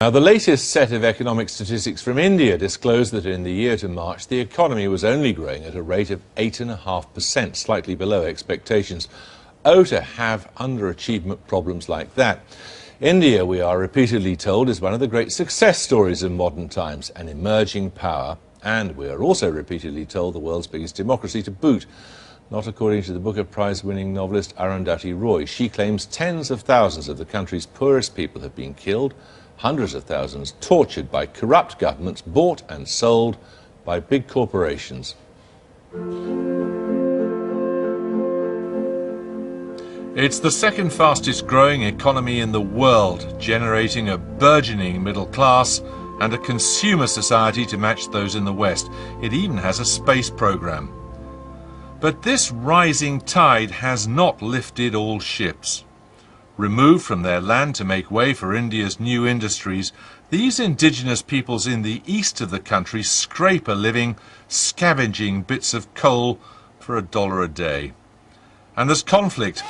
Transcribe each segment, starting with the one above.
Now, the latest set of economic statistics from India disclosed that in the year to March, the economy was only growing at a rate of 8.5%, slightly below expectations. Oh, to have underachievement problems like that. India, we are repeatedly told, is one of the great success stories of modern times, an emerging power, and we are also repeatedly told the world's biggest democracy to boot. Not according to the Booker Prize-winning novelist Arundhati Roy. She claims tens of thousands of the country's poorest people have been killed, hundreds of thousands tortured by corrupt governments, bought and sold by big corporations. It's the second fastest growing economy in the world, generating a burgeoning middle class and a consumer society to match those in the West. It even has a space program. But this rising tide has not lifted all ships. Removed from their land to make way for India's new industries, these indigenous peoples in the east of the country scrape a living, scavenging bits of coal for $1 a day. And there's conflict.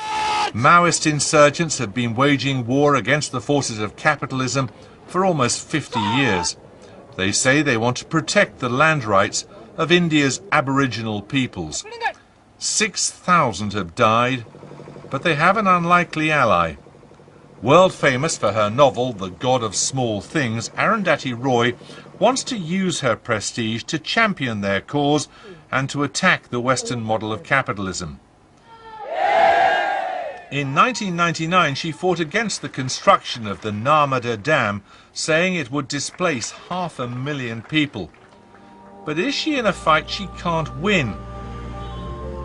Maoist insurgents have been waging war against the forces of capitalism for almost 50 years. They say they want to protect the land rights of India's Aboriginal peoples. 6,000 have died, but they have an unlikely ally. World famous for her novel, The God of Small Things, Arundhati Roy wants to use her prestige to champion their cause and to attack the Western model of capitalism. In 1999, she fought against the construction of the Narmada Dam, saying it would displace 500,000 people. But is she in a fight she can't win?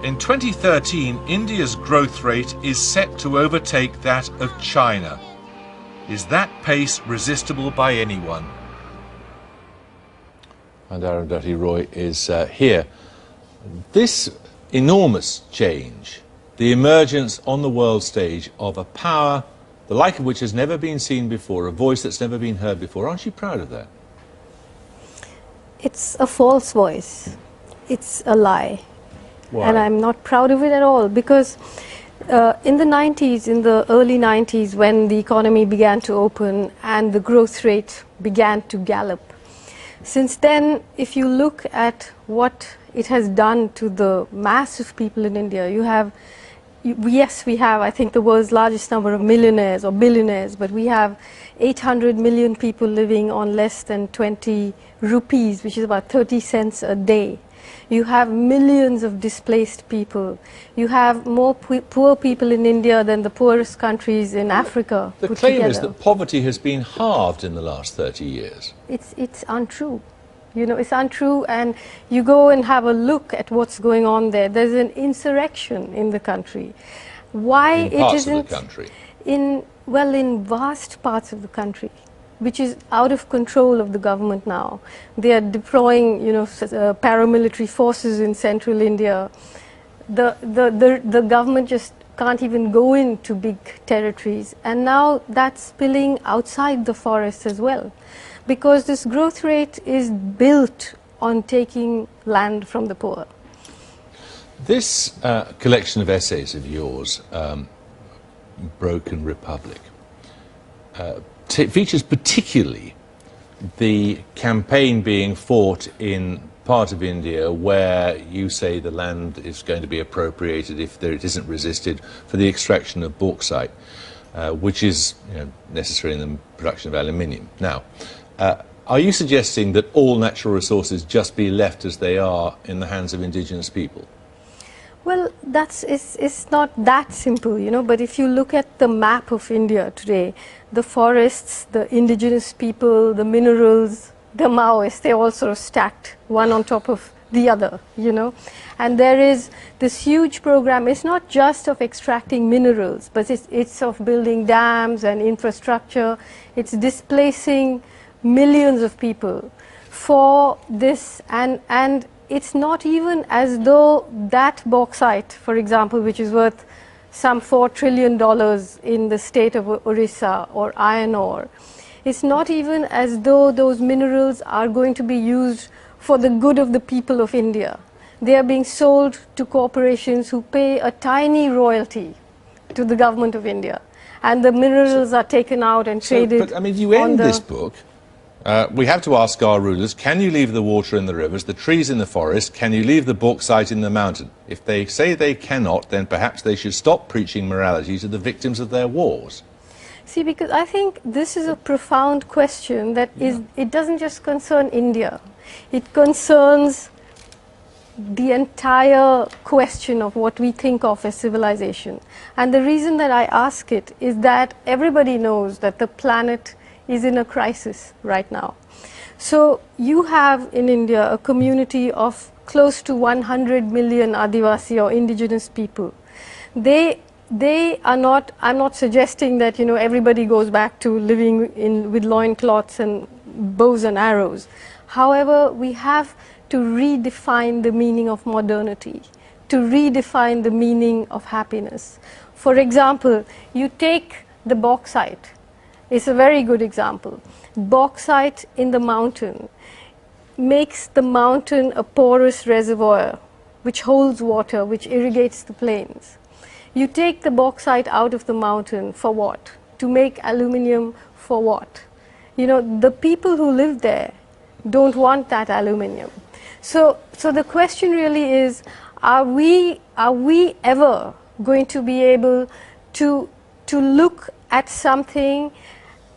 In 2013, India's growth rate is set to overtake that of China. Is that pace resistible by anyone? And Arundhati Roy is here. This enormous change, the emergence on the world stage of a power, the like of which has never been seen before, a voice that's never been heard before, aren't you proud of that? It's a false voice. It's a lie. Why? And I'm not proud of it at all, because in the 90s, in the early 90s, when the economy began to open and the growth rate began to gallop, since then, if you look at what it has done to the mass of people in India, yes, we have, I think, the world's largest number of millionaires or billionaires, but we have 800 million people living on less than 20 rupees, which is about 30 cents a day. You have millions of displaced people. You have more poor people in India than the poorest countries in Africa. The claim is that poverty has been halved in the last 30 years. It's untrue. You know, it's untrue, and you go and have a look at what's going on there. There's an insurrection in the country. Why in it parts isn't of the country? In vast parts of the country, which is out of control of the government now. They are deploying, paramilitary forces in central India. The government just can't even go into big territories, and now that's spilling outside the forest as well, because this growth rate is built on taking land from the poor. This collection of essays of yours, Broken Republic, features particularly the campaign being fought in part of India where you say the land is going to be appropriated if it isn't resisted for the extraction of bauxite, which is necessary in the production of aluminium. Now, are you suggesting that all natural resources just be left as they are in the hands of indigenous people? Well, it's not that simple, but if you look at the map of India today, the forests, the indigenous people, the minerals, the Maoists, they're all sort of stacked one on top of the other, And there is this huge program. It's not just of extracting minerals, but it's of building dams and infrastructure. It's displacing millions of people for this, and it's not even as though that bauxite, for example, which is worth some $4 trillion in the state of Orissa, or iron ore, it's not even as though those minerals are going to be used for the good of the people of India. They are being sold to corporations who pay a tiny royalty to the government of India. and the minerals are taken out and traded. But I mean, you end this book. We have to ask our rulers, can you leave the water in the rivers, the trees in the forest, can you leave the bauxite in the mountain? If they say they cannot, then perhaps they should stop preaching morality to the victims of their wars. See, because I think this is a profound question that it doesn't just concern India. It concerns the entire question of what we think of as civilization. And the reason that I ask it is that everybody knows that the planet is in a crisis right now. So you have in India a community of close to 100 million Adivasi or indigenous people. They are not, I'm not suggesting that, you know, everybody goes back to living with loincloths and bows and arrows. However, we have to redefine the meaning of modernity, to redefine the meaning of happiness. For example, you take the bauxite. It's a very good example. Bauxite in the mountain makes the mountain a porous reservoir which holds water, which irrigates the plains. You take the bauxite out of the mountain for what? To make aluminium for what? You know, the people who live there don't want that aluminium. So the question really is, are we ever going to be able to look at something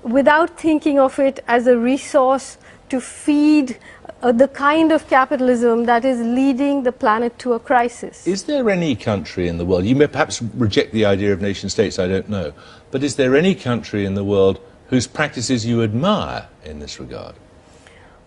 without thinking of it as a resource to feed the kind of capitalism that is leading the planet to a crisis? Is there any country in the world, you may perhaps reject the idea of nation states, I don't know, but is there any country in the world whose practices you admire in this regard?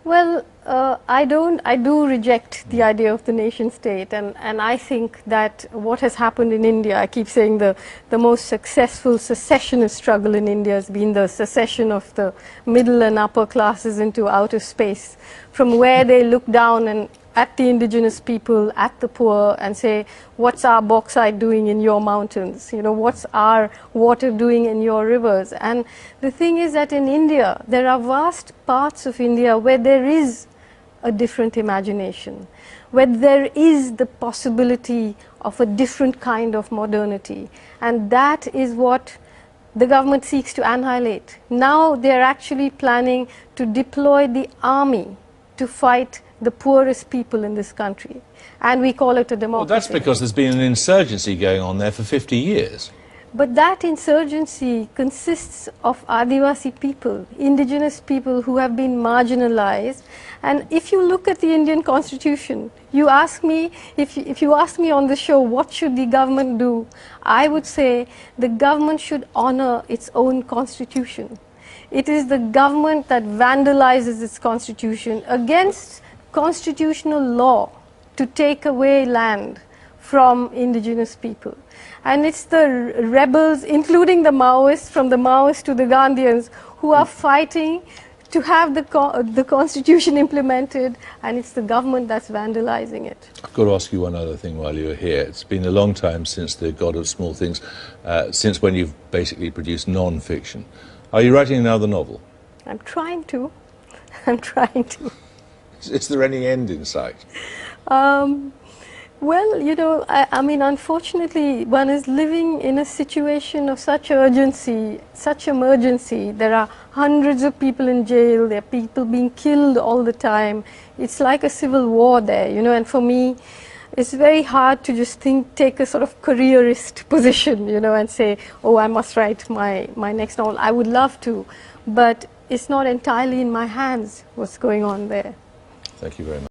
Well, I do reject the idea of the nation state, and I think that what has happened in India, I keep saying the most successful secessionist struggle in India has been the secession of the middle and upper classes into outer space, from where they look down and at the indigenous people, at the poor, and say, what's our bauxite doing in your mountains? You know, what's our water doing in your rivers? And the thing is that in India, there are vast parts of India where there is a different imagination, where there is the possibility of a different kind of modernity. And that is what the government seeks to annihilate. Now they're actually planning to deploy the army to fight the poorest people in this country, and we call it a democracy. Well, that's because there's been an insurgency going on there for 50 years. But that insurgency consists of Adivasi people, indigenous people who have been marginalized. And if you look at the Indian constitution, you ask me, if you ask me on the show, what should the government do? I would say the government should honor its own constitution. It is the government that vandalizes its constitution against constitutional law to take away land from indigenous people. And it's the rebels, including the Maoists, from the Maoists to the Gandhians, who are fighting to have the constitution implemented, and it's the government that's vandalizing it. I've got to ask you one other thing while you're here. It's been a long time since The God of Small Things, since when you've basically produced non-fiction. Are you writing another novel? I'm trying to. I'm trying to. Is there any end in sight? Well, you know, I mean, unfortunately, one is living in a situation of such urgency, such emergency. There are hundreds of people in jail. There are people being killed all the time. It's like a civil war there, you know, and for me, it's very hard to just take a sort of careerist position, you know, and say, oh, I must write my next novel. I would love to, but it's not entirely in my hands what's going on there. Thank you very much.